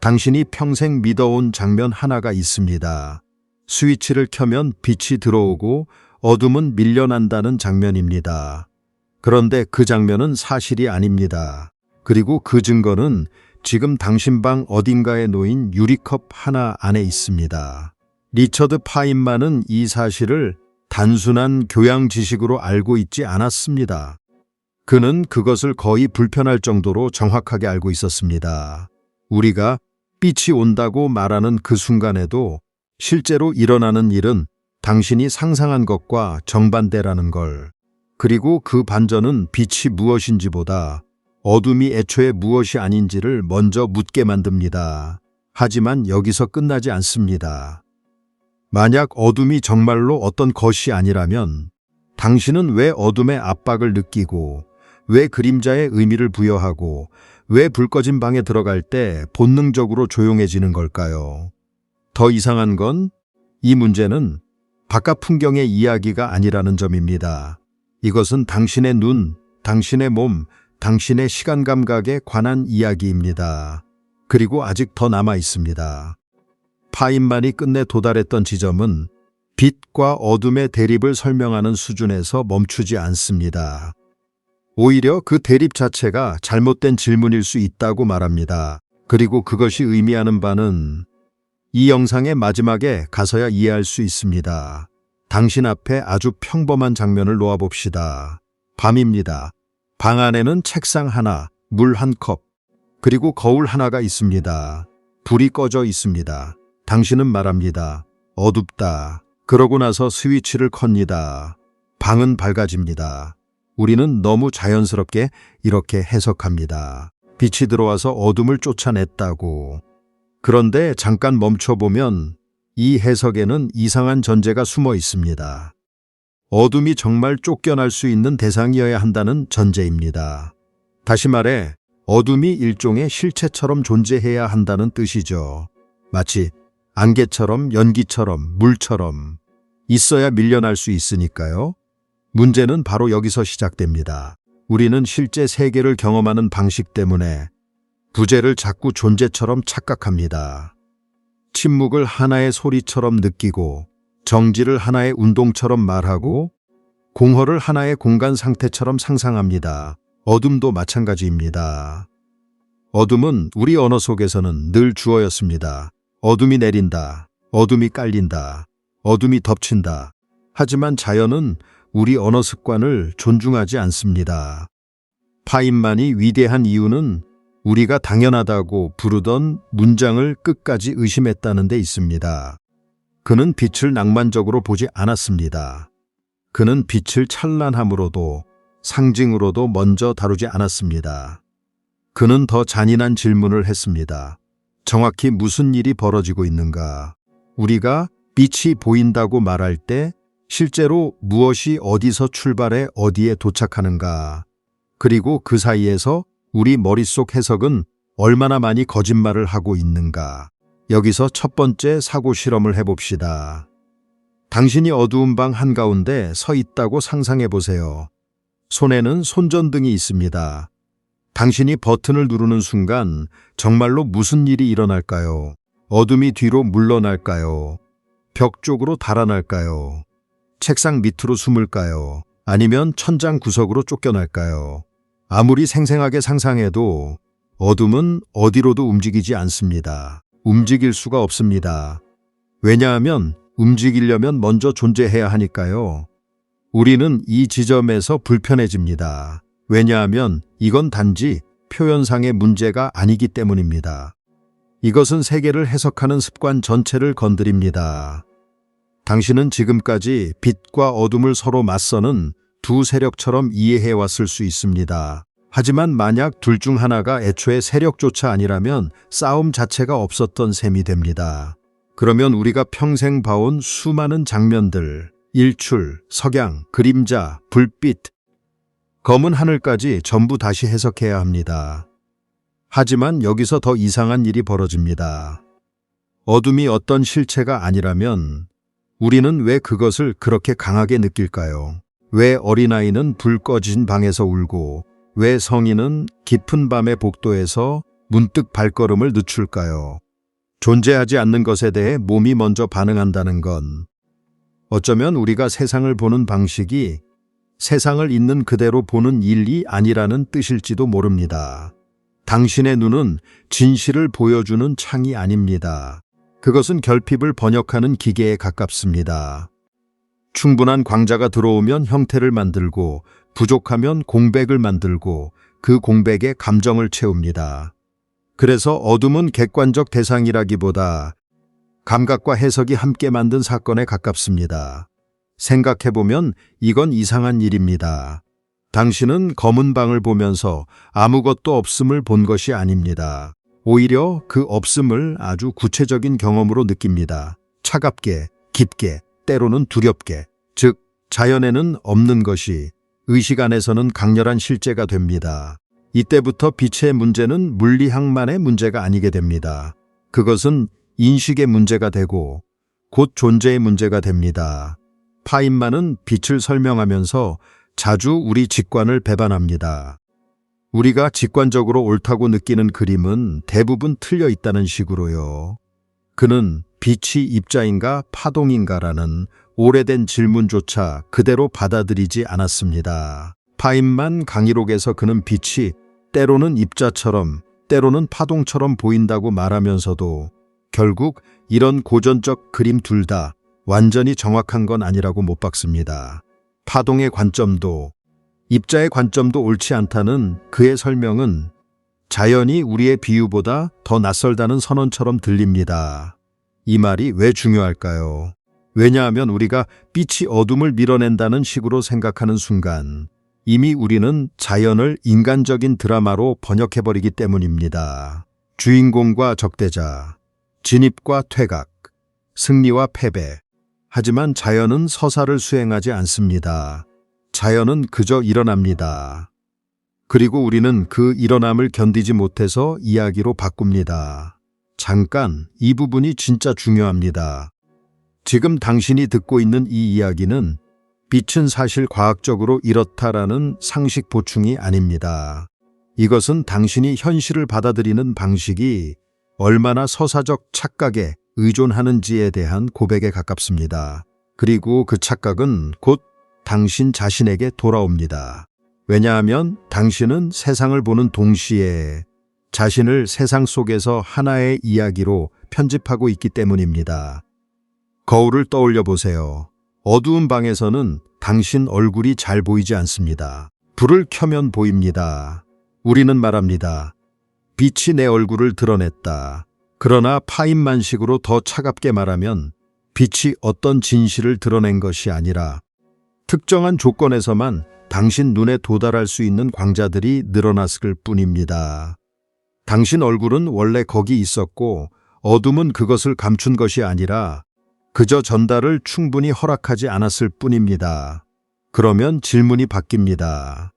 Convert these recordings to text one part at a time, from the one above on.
당신이 평생 믿어온 장면 하나가 있습니다. 스위치를 켜면 빛이 들어오고 어둠은 밀려난다는 장면입니다. 그런데 그 장면은 사실이 아닙니다. 그리고 그 증거는 지금 당신 방 어딘가에 놓인 유리컵 하나 안에 있습니다. 리처드 파인만은 이 사실을 단순한 교양 지식으로 알고 있지 않았습니다. 그는 그것을 거의 불편할 정도로 정확하게 알고 있었습니다. 우리가 빛이 온다고 말하는 그 순간에도 실제로 일어나는 일은 당신이 상상한 것과 정반대라는 걸. 그리고 그 반전은 빛이 무엇인지보다 어둠이 애초에 무엇이 아닌지를 먼저 묻게 만듭니다. 하지만 여기서 끝나지 않습니다. 만약 어둠이 정말로 어떤 것이 아니라면 당신은 왜 어둠의 압박을 느끼고 왜 그림자의 의미를 부여하고 왜 불 꺼진 방에 들어갈 때 본능적으로 조용해지는 걸까요? 더 이상한 건 이 문제는 바깥 풍경의 이야기가 아니라는 점입니다. 이것은 당신의 눈, 당신의 몸, 당신의 시간 감각에 관한 이야기입니다. 그리고 아직 더 남아 있습니다. 파인만이 끝내 도달했던 지점은 빛과 어둠의 대립을 설명하는 수준에서 멈추지 않습니다. 오히려 그 대립 자체가 잘못된 질문일 수 있다고 말합니다. 그리고 그것이 의미하는 바는 이 영상의 마지막에 가서야 이해할 수 있습니다. 당신 앞에 아주 평범한 장면을 놓아봅시다. 밤입니다. 방 안에는 책상 하나, 물 한 컵, 그리고 거울 하나가 있습니다. 불이 꺼져 있습니다. 당신은 말합니다. 어둡다. 그러고 나서 스위치를 컵니다. 방은 밝아집니다. 우리는 너무 자연스럽게 이렇게 해석합니다. 빛이 들어와서 어둠을 쫓아냈다고. 그런데 잠깐 멈춰보면 이 해석에는 이상한 전제가 숨어 있습니다. 어둠이 정말 쫓겨날 수 있는 대상이어야 한다는 전제입니다. 다시 말해 어둠이 일종의 실체처럼 존재해야 한다는 뜻이죠. 마치 안개처럼 연기처럼 물처럼 있어야 밀려날 수 있으니까요. 문제는 바로 여기서 시작됩니다. 우리는 실제 세계를 경험하는 방식 때문에 부재를 자꾸 존재처럼 착각합니다. 침묵을 하나의 소리처럼 느끼고 정지를 하나의 운동처럼 말하고 공허를 하나의 공간 상태처럼 상상합니다. 어둠도 마찬가지입니다. 어둠은 우리 언어 속에서는 늘 주어였습니다. 어둠이 내린다. 어둠이 깔린다. 어둠이 덮친다. 하지만 자연은 우리 언어 습관을 존중하지 않습니다. 파인만이 위대한 이유는 우리가 당연하다고 부르던 문장을 끝까지 의심했다는 데 있습니다. 그는 빛을 낭만적으로 보지 않았습니다. 그는 빛을 찬란함으로도 상징으로도 먼저 다루지 않았습니다. 그는 더 잔인한 질문을 했습니다. 정확히 무슨 일이 벌어지고 있는가? 우리가 빛이 보인다고 말할 때 실제로 무엇이 어디서 출발해 어디에 도착하는가? 그리고 그 사이에서 우리 머릿속 해석은 얼마나 많이 거짓말을 하고 있는가? 여기서 첫 번째 사고 실험을 해봅시다. 당신이 어두운 방 한가운데 서 있다고 상상해 보세요. 손에는 손전등이 있습니다. 당신이 버튼을 누르는 순간 정말로 무슨 일이 일어날까요? 어둠이 뒤로 물러날까요? 벽 쪽으로 달아날까요? 책상 밑으로 숨을까요? 아니면 천장 구석으로 쫓겨날까요? 아무리 생생하게 상상해도 어둠은 어디로도 움직이지 않습니다. 움직일 수가 없습니다. 왜냐하면 움직이려면 먼저 존재해야 하니까요. 우리는 이 지점에서 불편해집니다. 왜냐하면 이건 단지 표현상의 문제가 아니기 때문입니다. 이것은 세계를 해석하는 습관 전체를 건드립니다. 당신은 지금까지 빛과 어둠을 서로 맞서는 두 세력처럼 이해해왔을 수 있습니다. 하지만 만약 둘 중 하나가 애초에 세력조차 아니라면 싸움 자체가 없었던 셈이 됩니다. 그러면 우리가 평생 봐온 수많은 장면들, 일출, 석양, 그림자, 불빛, 검은 하늘까지 전부 다시 해석해야 합니다. 하지만 여기서 더 이상한 일이 벌어집니다. 어둠이 어떤 실체가 아니라면 우리는 왜 그것을 그렇게 강하게 느낄까요? 왜 어린아이는 불 꺼진 방에서 울고 왜 성인은 깊은 밤의 복도에서 문득 발걸음을 늦출까요? 존재하지 않는 것에 대해 몸이 먼저 반응한다는 건 어쩌면 우리가 세상을 보는 방식이 세상을 있는 그대로 보는 일이 아니라는 뜻일지도 모릅니다. 당신의 눈은 진실을 보여주는 창이 아닙니다. 그것은 결핍을 번역하는 기계에 가깝습니다. 충분한 광자가 들어오면 형태를 만들고 부족하면 공백을 만들고 그 공백에 감정을 채웁니다. 그래서 어둠은 객관적 대상이라기보다 감각과 해석이 함께 만든 사건에 가깝습니다. 생각해보면 이건 이상한 일입니다. 당신은 검은 방을 보면서 아무것도 없음을 본 것이 아닙니다. 오히려 그 없음을 아주 구체적인 경험으로 느낍니다. 차갑게, 깊게, 때로는 두렵게. 즉, 자연에는 없는 것이 의식 안에서는 강렬한 실제가 됩니다. 이때부터 빛의 문제는 물리학만의 문제가 아니게 됩니다. 그것은 인식의 문제가 되고 곧 존재의 문제가 됩니다. 파인만은 빛을 설명하면서 자주 우리 직관을 배반합니다. 우리가 직관적으로 옳다고 느끼는 그림은 대부분 틀려 있다는 식으로요. 그는 빛이 입자인가 파동인가라는 오래된 질문조차 그대로 받아들이지 않았습니다. 파인만 강의록에서 그는 빛이 때로는 입자처럼 때로는 파동처럼 보인다고 말하면서도 결국 이런 고전적 그림 둘 다 완전히 정확한 건 아니라고 못 박습니다. 파동의 관점도 입자의 관점도 옳지 않다는 그의 설명은 자연이 우리의 비유보다 더 낯설다는 선언처럼 들립니다. 이 말이 왜 중요할까요? 왜냐하면 우리가 빛이 어둠을 밀어낸다는 식으로 생각하는 순간 이미 우리는 자연을 인간적인 드라마로 번역해버리기 때문입니다. 주인공과 적대자, 진입과 퇴각, 승리와 패배. 하지만 자연은 서사를 수행하지 않습니다. 자연은 그저 일어납니다. 그리고 우리는 그 일어남을 견디지 못해서 이야기로 바꿉니다. 잠깐, 이 부분이 진짜 중요합니다. 지금 당신이 듣고 있는 이 이야기는 빛은 사실 과학적으로 이렇다라는 상식 보충이 아닙니다. 이것은 당신이 현실을 받아들이는 방식이 얼마나 서사적 착각에 의존하는지에 대한 고백에 가깝습니다. 그리고 그 착각은 곧 당신 자신에게 돌아옵니다. 왜냐하면 당신은 세상을 보는 동시에 자신을 세상 속에서 하나의 이야기로 편집하고 있기 때문입니다. 거울을 떠올려 보세요. 어두운 방에서는 당신 얼굴이 잘 보이지 않습니다. 불을 켜면 보입니다. 우리는 말합니다. 빛이 내 얼굴을 드러냈다. 그러나 파인만식으로 더 차갑게 말하면 빛이 어떤 진실을 드러낸 것이 아니라 특정한 조건에서만 당신 눈에 도달할 수 있는 광자들이 늘어났을 뿐입니다. 당신 얼굴은 원래 거기 있었고 어둠은 그것을 감춘 것이 아니라 그저 전달을 충분히 허락하지 않았을 뿐입니다. 그러면 질문이 바뀝니다.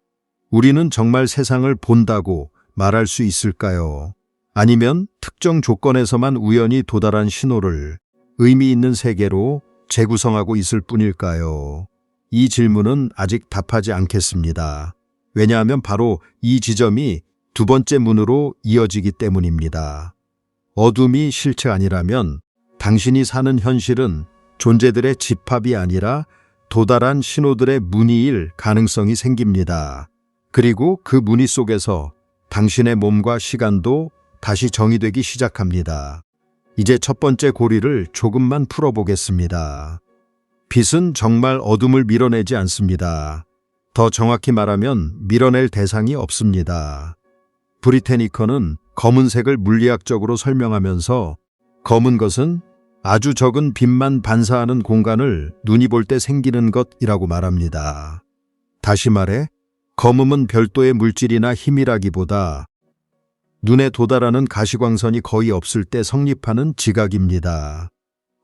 우리는 정말 세상을 본다고 말할 수 있을까요? 아니면 특정 조건에서만 우연히 도달한 신호를 의미 있는 세계로 재구성하고 있을 뿐일까요? 이 질문은 아직 답하지 않겠습니다. 왜냐하면 바로 이 지점이 두 번째 문으로 이어지기 때문입니다. 어둠이 실체 아니라면 당신이 사는 현실은 존재들의 집합이 아니라 도달한 신호들의 무늬일 가능성이 생깁니다. 그리고 그 무늬 속에서 당신의 몸과 시간도 다시 정의되기 시작합니다. 이제 첫 번째 고리를 조금만 풀어보겠습니다. 빛은 정말 어둠을 밀어내지 않습니다. 더 정확히 말하면 밀어낼 대상이 없습니다. 브리테니커는 검은색을 물리학적으로 설명하면서 검은 것은 아주 적은 빛만 반사하는 공간을 눈이 볼 때 생기는 것이라고 말합니다. 다시 말해 검음은 별도의 물질이나 힘이라기보다 눈에 도달하는 가시광선이 거의 없을 때 성립하는 지각입니다.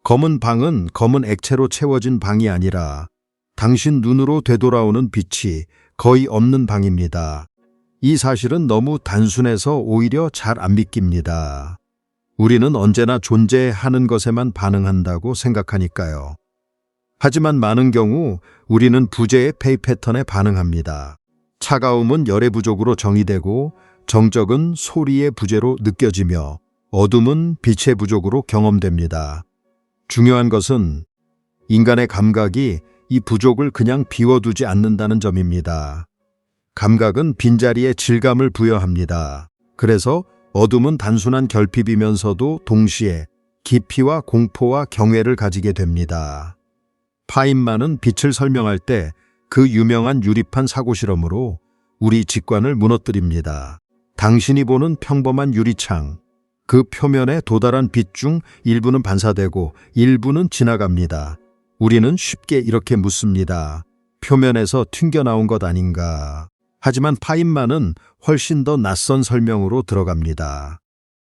검은 방은 검은 액체로 채워진 방이 아니라 당신 눈으로 되돌아오는 빛이 거의 없는 방입니다. 이 사실은 너무 단순해서 오히려 잘 안 믿깁니다. 우리는 언제나 존재하는 것에만 반응한다고 생각하니까요. 하지만 많은 경우 우리는 부재의 페이 패턴에 반응합니다. 차가움은 열의 부족으로 정의되고 정적은 소리의 부재로 느껴지며 어둠은 빛의 부족으로 경험됩니다. 중요한 것은 인간의 감각이 이 부족을 그냥 비워두지 않는다는 점입니다. 감각은 빈자리에 질감을 부여합니다. 그래서 어둠은 단순한 결핍이면서도 동시에 깊이와 공포와 경외를 가지게 됩니다. 파인만은 빛을 설명할 때 그 유명한 유리판 사고 실험으로 우리 직관을 무너뜨립니다. 당신이 보는 평범한 유리창, 그 표면에 도달한 빛 중 일부는 반사되고 일부는 지나갑니다. 우리는 쉽게 이렇게 묻습니다. 표면에서 튕겨나온 것 아닌가? 하지만 파인만은 훨씬 더 낯선 설명으로 들어갑니다.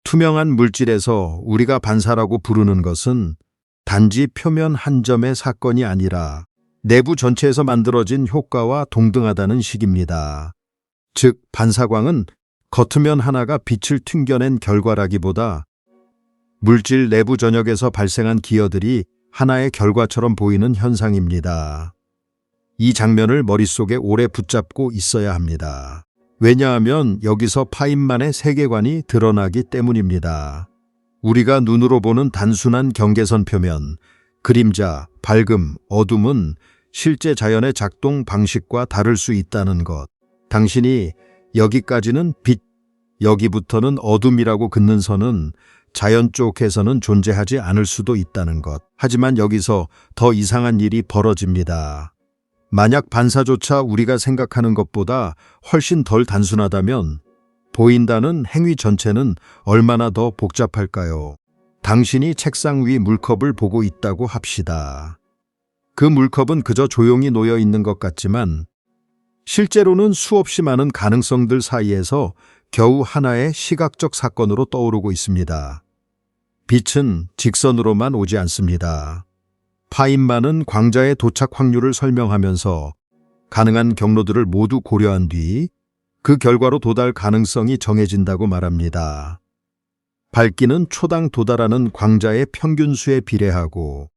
투명한 물질에서 우리가 반사라고 부르는 것은 단지 표면 한 점의 사건이 아니라 내부 전체에서 만들어진 효과와 동등하다는 식입니다. 즉, 반사광은 겉면 하나가 빛을 튕겨낸 결과라기보다 물질 내부 전역에서 발생한 기여들이 하나의 결과처럼 보이는 현상입니다. 이 장면을 머릿속에 오래 붙잡고 있어야 합니다. 왜냐하면 여기서 파인만의 세계관이 드러나기 때문입니다. 우리가 눈으로 보는 단순한 경계선 표면, 그림자, 밝음, 어둠은 실제 자연의 작동 방식과 다를 수 있다는 것. 당신이 여기까지는 빛, 여기부터는 어둠이라고 긋는 선은 자연 쪽에서는 존재하지 않을 수도 있다는 것. 하지만 여기서 더 이상한 일이 벌어집니다. 만약 반사조차 우리가 생각하는 것보다 훨씬 덜 단순하다면 보인다는 행위 전체는 얼마나 더 복잡할까요? 당신이 책상 위 물컵을 보고 있다고 합시다. 그 물컵은 그저 조용히 놓여 있는 것 같지만 실제로는 수없이 많은 가능성들 사이에서 겨우 하나의 시각적 사건으로 떠오르고 있습니다. 빛은 직선으로만 오지 않습니다. 파인만은 광자의 도착 확률을 설명하면서 가능한 경로들을 모두 고려한 뒤 그 결과로 도달 가능성이 정해진다고 말합니다. 밝기는 초당 도달하는 광자의 평균수에 비례하고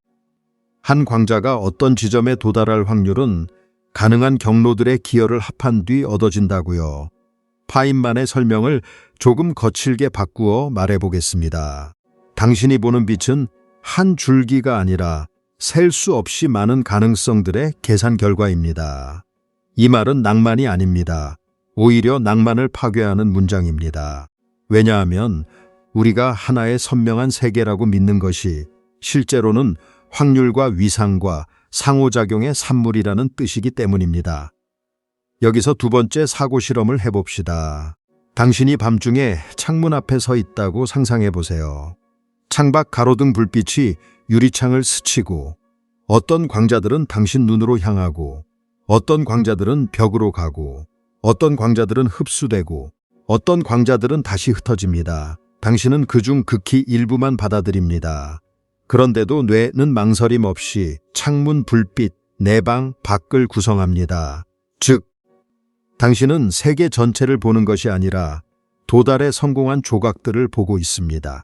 한 광자가 어떤 지점에 도달할 확률은 가능한 경로들의 기여를 합한 뒤 얻어진다고요. 파인만의 설명을 조금 거칠게 바꾸어 말해보겠습니다. 당신이 보는 빛은 한 줄기가 아니라 셀 수 없이 많은 가능성들의 계산 결과입니다. 이 말은 낭만이 아닙니다. 오히려 낭만을 파괴하는 문장입니다. 왜냐하면 우리가 하나의 선명한 세계라고 믿는 것이 실제로는 확률과 위상과 상호작용의 산물이라는 뜻이기 때문입니다. 여기서 두 번째 사고 실험을 해봅시다. 당신이 밤중에 창문 앞에 서 있다고 상상해 보세요. 창밖 가로등 불빛이 유리창을 스치고 어떤 광자들은 당신 눈으로 향하고 어떤 광자들은 벽으로 가고 어떤 광자들은 흡수되고 어떤 광자들은 다시 흩어집니다. 당신은 그중 극히 일부만 받아들입니다. 그런데도 뇌는 망설임 없이 창문 불빛, 내방, 밖을 구성합니다. 즉, 당신은 세계 전체를 보는 것이 아니라 도달에 성공한 조각들을 보고 있습니다.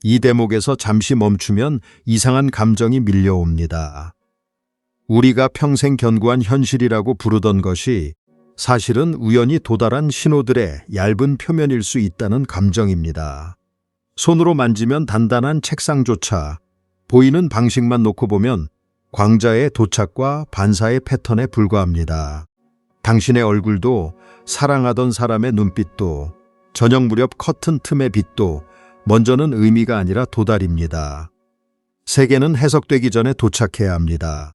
이 대목에서 잠시 멈추면 이상한 감정이 밀려옵니다. 우리가 평생 견고한 현실이라고 부르던 것이 사실은 우연히 도달한 신호들의 얇은 표면일 수 있다는 감정입니다. 손으로 만지면 단단한 책상조차 보이는 방식만 놓고 보면 광자의 도착과 반사의 패턴에 불과합니다. 당신의 얼굴도 사랑하던 사람의 눈빛도 저녁 무렵 커튼 틈의 빛도 먼저는 의미가 아니라 도달입니다. 세계는 해석되기 전에 도착해야 합니다.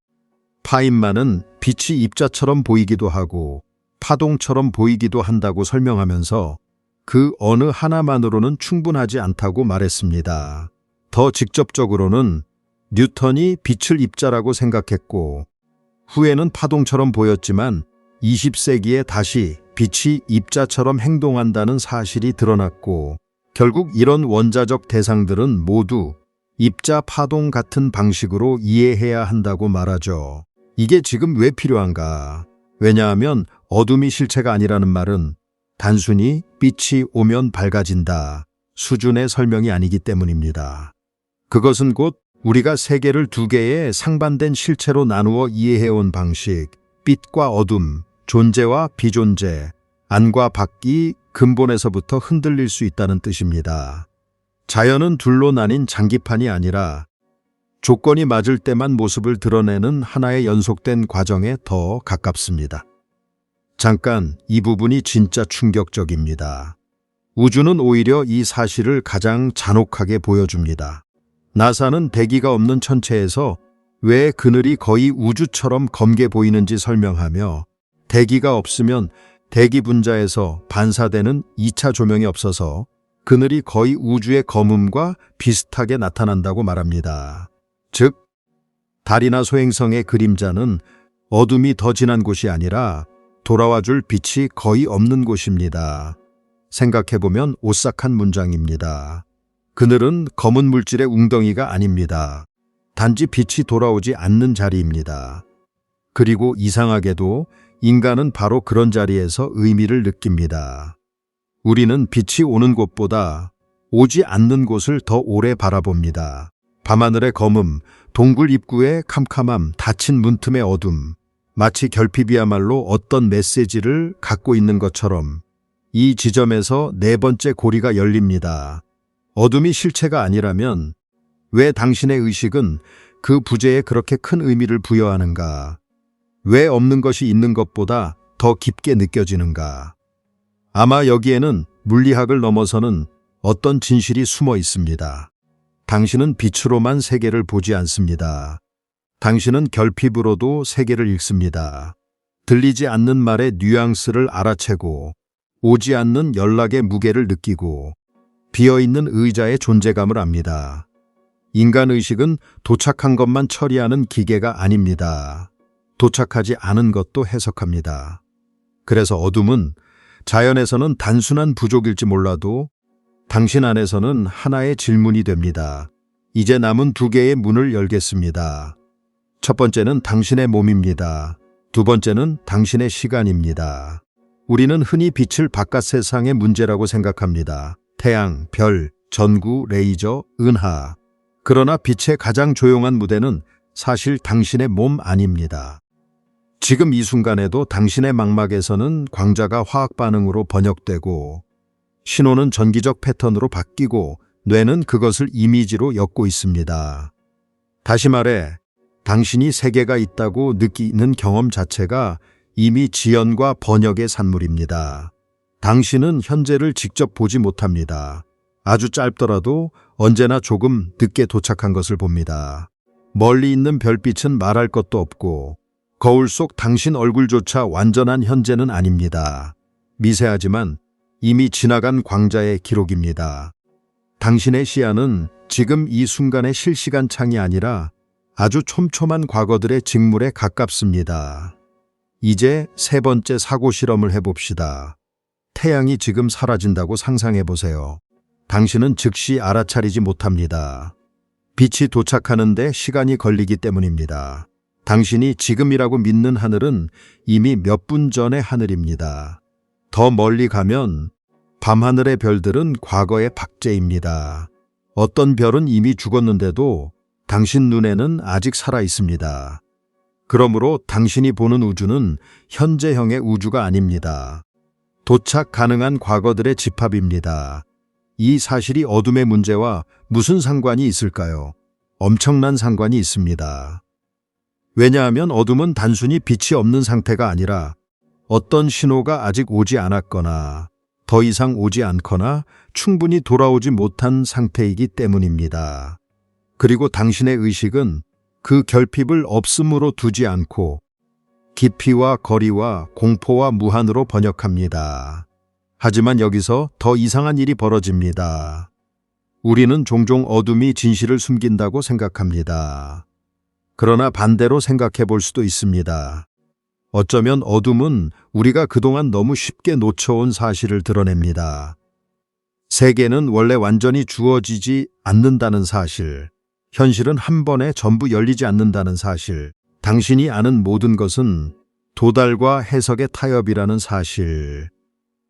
파인만은 빛이 입자처럼 보이기도 하고 파동처럼 보이기도 한다고 설명하면서 그 어느 하나만으로는 충분하지 않다고 말했습니다. 더 직접적으로는 뉴턴이 빛을 입자라고 생각했고 후에는 파동처럼 보였지만 20세기에 다시 빛이 입자처럼 행동한다는 사실이 드러났고 결국 이런 원자적 대상들은 모두 입자 파동 같은 방식으로 이해해야 한다고 말하죠. 이게 지금 왜 필요한가? 왜냐하면 어둠이 실체가 아니라는 말은 단순히 빛이 오면 밝아진다 수준의 설명이 아니기 때문입니다. 그것은 곧 우리가 세계를 두 개의 상반된 실체로 나누어 이해해온 방식, 빛과 어둠, 존재와 비존재, 안과 밖이 근본에서부터 흔들릴 수 있다는 뜻입니다. 자연은 둘로 나뉜 장기판이 아니라 조건이 맞을 때만 모습을 드러내는 하나의 연속된 과정에 더 가깝습니다. 잠깐 이 부분이 진짜 충격적입니다. 우주는 오히려 이 사실을 가장 잔혹하게 보여줍니다. 나사는 대기가 없는 천체에서 왜 그늘이 거의 우주처럼 검게 보이는지 설명하며 대기가 없으면 대기 분자에서 반사되는 2차 조명이 없어서 그늘이 거의 우주의 검음과 비슷하게 나타난다고 말합니다. 즉, 달이나 소행성의 그림자는 어둠이 더 진한 곳이 아니라 돌아와줄 빛이 거의 없는 곳입니다. 생각해보면 오싹한 문장입니다. 그늘은 검은 물질의 웅덩이가 아닙니다. 단지 빛이 돌아오지 않는 자리입니다. 그리고 이상하게도 인간은 바로 그런 자리에서 의미를 느낍니다. 우리는 빛이 오는 곳보다 오지 않는 곳을 더 오래 바라봅니다. 밤하늘의 검음, 동굴 입구의 캄캄함, 닫힌 문틈의 어둠, 마치 결핍이야말로 어떤 메시지를 갖고 있는 것처럼 이 지점에서 네 번째 고리가 열립니다. 어둠이 실체가 아니라면 왜 당신의 의식은 그 부재에 그렇게 큰 의미를 부여하는가? 왜 없는 것이 있는 것보다 더 깊게 느껴지는가? 아마 여기에는 물리학을 넘어서는 어떤 진실이 숨어 있습니다. 당신은 빛으로만 세계를 보지 않습니다. 당신은 결핍으로도 세계를 읽습니다. 들리지 않는 말의 뉘앙스를 알아채고 오지 않는 연락의 무게를 느끼고 비어있는 의자의 존재감을 압니다. 인간의식은 도착한 것만 처리하는 기계가 아닙니다. 도착하지 않은 것도 해석합니다. 그래서 어둠은 자연에서는 단순한 부족일지 몰라도 당신 안에서는 하나의 질문이 됩니다. 이제 남은 두 개의 문을 열겠습니다. 첫 번째는 당신의 몸입니다. 두 번째는 당신의 시간입니다. 우리는 흔히 빛을 바깥 세상의 문제라고 생각합니다. 태양, 별, 전구, 레이저, 은하. 그러나 빛의 가장 조용한 무대는 사실 당신의 몸 아닙니다. 지금 이 순간에도 당신의 망막에서는 광자가 화학 반응으로 번역되고 신호는 전기적 패턴으로 바뀌고 뇌는 그것을 이미지로 엮고 있습니다. 다시 말해 당신이 세계가 있다고 느끼는 경험 자체가 이미 지연과 번역의 산물입니다. 당신은 현재를 직접 보지 못합니다. 아주 짧더라도 언제나 조금 늦게 도착한 것을 봅니다. 멀리 있는 별빛은 말할 것도 없고 거울 속 당신 얼굴조차 완전한 현재는 아닙니다. 미세하지만 이미 지나간 광자의 기록입니다. 당신의 시야는 지금 이 순간의 실시간 창이 아니라 아주 촘촘한 과거들의 직물에 가깝습니다. 이제 세 번째 사고 실험을 해봅시다. 태양이 지금 사라진다고 상상해보세요. 당신은 즉시 알아차리지 못합니다. 빛이 도착하는데 시간이 걸리기 때문입니다. 당신이 지금이라고 믿는 하늘은 이미 몇 분 전의 하늘입니다. 더 멀리 가면 밤하늘의 별들은 과거의 박제입니다. 어떤 별은 이미 죽었는데도 당신 눈에는 아직 살아 있습니다. 그러므로 당신이 보는 우주는 현재형의 우주가 아닙니다. 도착 가능한 과거들의 집합입니다. 이 사실이 어둠의 문제와 무슨 상관이 있을까요? 엄청난 상관이 있습니다. 왜냐하면 어둠은 단순히 빛이 없는 상태가 아니라 어떤 신호가 아직 오지 않았거나 더 이상 오지 않거나 충분히 돌아오지 못한 상태이기 때문입니다. 그리고 당신의 의식은 그 결핍을 없음으로 두지 않고 깊이와 거리와 공포와 무한으로 번역합니다. 하지만 여기서 더 이상한 일이 벌어집니다. 우리는 종종 어둠이 진실을 숨긴다고 생각합니다. 그러나 반대로 생각해 볼 수도 있습니다. 어쩌면 어둠은 우리가 그동안 너무 쉽게 놓쳐온 사실을 드러냅니다. 세계는 원래 완전히 주어지지 않는다는 사실, 현실은 한 번에 전부 열리지 않는다는 사실, 당신이 아는 모든 것은 도달과 해석의 타협이라는 사실.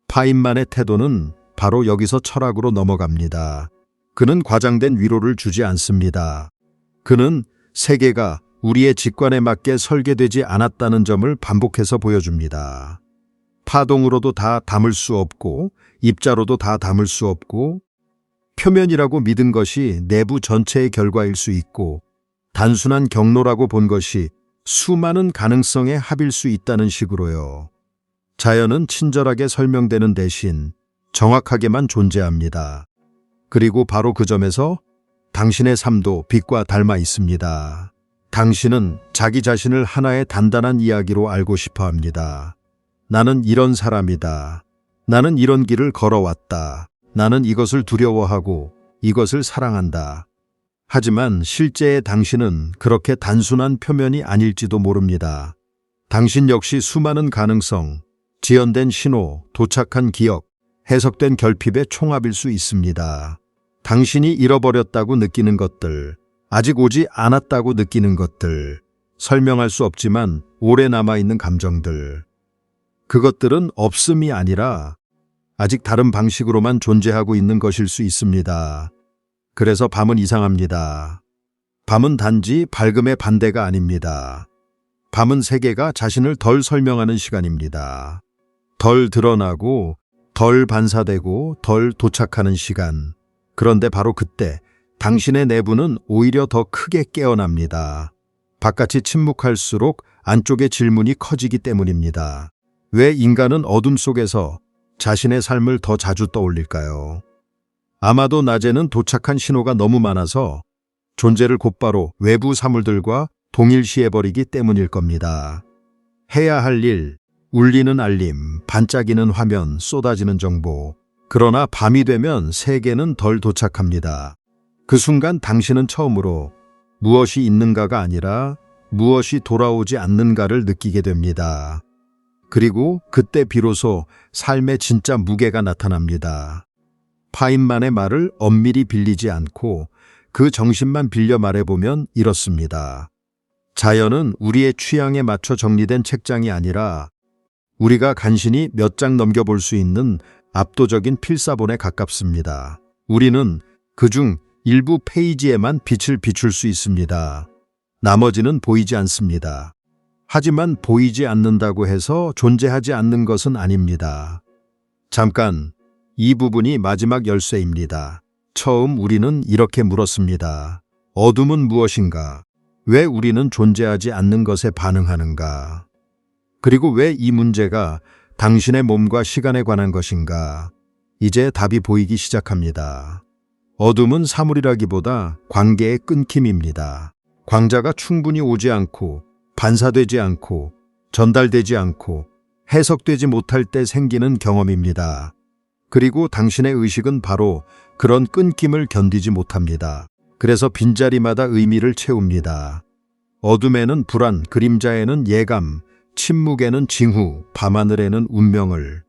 파인만의 태도는 바로 여기서 철학으로 넘어갑니다. 그는 과장된 위로를 주지 않습니다. 그는 세계가 우리의 직관에 맞게 설계되지 않았다는 점을 반복해서 보여줍니다. 파동으로도 다 담을 수 없고 입자로도 다 담을 수 없고 표면이라고 믿은 것이 내부 전체의 결과일 수 있고 단순한 경로라고 본 것이 수많은 가능성의 합일 수 있다는 식으로요. 자연은 친절하게 설명되는 대신 정확하게만 존재합니다. 그리고 바로 그 점에서 당신의 삶도 빛과 닮아 있습니다. 당신은 자기 자신을 하나의 단단한 이야기로 알고 싶어 합니다. 나는 이런 사람이다. 나는 이런 길을 걸어왔다. 나는 이것을 두려워하고 이것을 사랑한다. 하지만 실제의 당신은 그렇게 단순한 표면이 아닐지도 모릅니다. 당신 역시 수많은 가능성, 지연된 신호, 도착한 기억, 해석된 결핍의 총합일 수 있습니다. 당신이 잃어버렸다고 느끼는 것들, 아직 오지 않았다고 느끼는 것들, 설명할 수 없지만 오래 남아있는 감정들. 그것들은 없음이 아니라 아직 다른 방식으로만 존재하고 있는 것일 수 있습니다. 그래서 밤은 이상합니다. 밤은 단지 밝음의 반대가 아닙니다. 밤은 세계가 자신을 덜 설명하는 시간입니다. 덜 드러나고, 덜 반사되고, 덜 도착하는 시간. 그런데 바로 그때 당신의 내부는 오히려 더 크게 깨어납니다. 바깥이 침묵할수록 안쪽의 질문이 커지기 때문입니다. 왜 인간은 어둠 속에서 자신의 삶을 더 자주 떠올릴까요? 아마도 낮에는 도착한 신호가 너무 많아서 존재를 곧바로 외부 사물들과 동일시해버리기 때문일 겁니다. 해야 할 일, 울리는 알림, 반짝이는 화면, 쏟아지는 정보. 그러나 밤이 되면 세계는 덜 도착합니다. 그 순간 당신은 처음으로 무엇이 있는가가 아니라 무엇이 돌아오지 않는가를 느끼게 됩니다. 그리고 그때 비로소 삶의 진짜 무게가 나타납니다. 파인만의 말을 엄밀히 빌리지 않고 그 정신만 빌려 말해보면 이렇습니다. 자연은 우리의 취향에 맞춰 정리된 책장이 아니라 우리가 간신히 몇 장 넘겨볼 수 있는 압도적인 필사본에 가깝습니다. 우리는 그중 일부 페이지에만 빛을 비출 수 있습니다. 나머지는 보이지 않습니다. 하지만 보이지 않는다고 해서 존재하지 않는 것은 아닙니다. 잠깐, 이 부분이 마지막 열쇠입니다. 처음 우리는 이렇게 물었습니다. 어둠은 무엇인가? 왜 우리는 존재하지 않는 것에 반응하는가? 그리고 왜 이 문제가 당신의 몸과 시간에 관한 것인가? 이제 답이 보이기 시작합니다. 어둠은 사물이라기보다 관계의 끊김입니다. 광자가 충분히 오지 않고 반사되지 않고 전달되지 않고 해석되지 못할 때 생기는 경험입니다. 그리고 당신의 의식은 바로 그런 끊김을 견디지 못합니다. 그래서 빈자리마다 의미를 채웁니다. 어둠에는 불안, 그림자에는 예감, 침묵에는 징후, 밤하늘에는 운명을.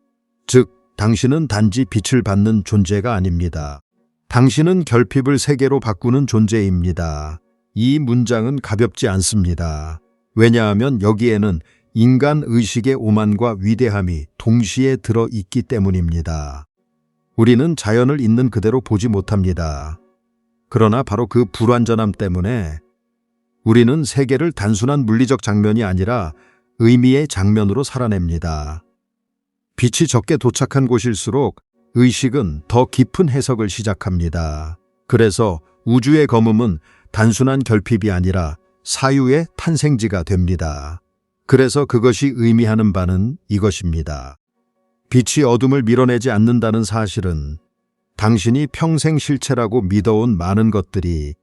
즉, 당신은 단지 빛을 받는 존재가 아닙니다. 당신은 결핍을 세계로 바꾸는 존재입니다. 이 문장은 가볍지 않습니다. 왜냐하면 여기에는 인간 의식의 오만과 위대함이 동시에 들어있기 때문입니다. 우리는 자연을 있는 그대로 보지 못합니다. 그러나 바로 그 불완전함 때문에 우리는 세계를 단순한 물리적 장면이 아니라 의미의 장면으로 살아냅니다. 빛이 적게 도착한 곳일수록 의식은 더 깊은 해석을 시작합니다. 그래서 우주의 검음은 단순한 결핍이 아니라 사유의 탄생지가 됩니다. 그래서 그것이 의미하는 바는 이것입니다. 빛이 어둠을 밀어내지 않는다는 사실은 당신이 평생 실체라고 믿어온 많은 것들이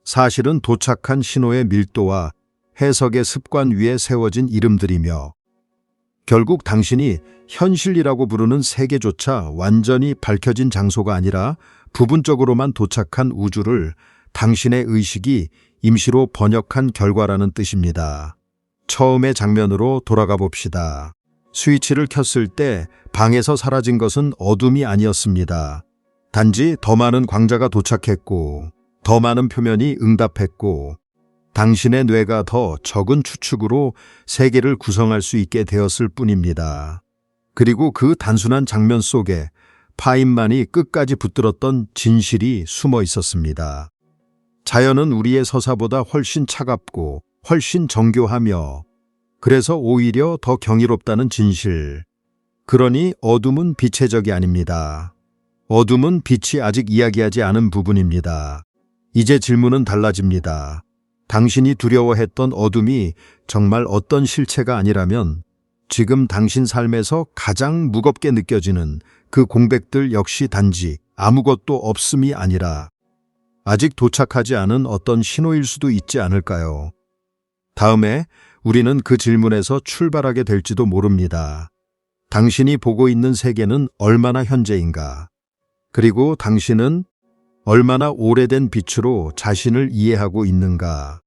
사실은 도착한 신호의 밀도와 해석의 습관 위에 세워진 이름들이며 결국 당신이 현실이라고 부르는 세계조차 완전히 밝혀진 장소가 아니라 부분적으로만 도착한 우주를 당신의 의식이 임시로 번역한 결과라는 뜻입니다. 처음의 장면으로 돌아가 봅시다. 스위치를 켰을 때 방에서 사라진 것은 어둠이 아니었습니다. 단지 더 많은 광자가 도착했고 더 많은 표면이 응답했고 당신의 뇌가 더 적은 추측으로 세계를 구성할 수 있게 되었을 뿐입니다. 그리고 그 단순한 장면 속에 파인만이 끝까지 붙들었던 진실이 숨어 있었습니다. 자연은 우리의 서사보다 훨씬 차갑고 훨씬 정교하며 그래서 오히려 더 경이롭다는 진실. 그러니 어둠은 빛의 적이 아닙니다. 어둠은 빛이 아직 이야기하지 않은 부분입니다. 이제 질문은 달라집니다. 당신이 두려워했던 어둠이 정말 어떤 실체가 아니라면 지금 당신 삶에서 가장 무겁게 느껴지는 그 공백들 역시 단지 아무것도 없음이 아니라 아직 도착하지 않은 어떤 신호일 수도 있지 않을까요? 다음에 우리는 그 질문에서 출발하게 될지도 모릅니다. 당신이 보고 있는 세계는 얼마나 현재인가? 그리고 당신은 얼마나 오래된 빛으로 자신을 이해하고 있는가?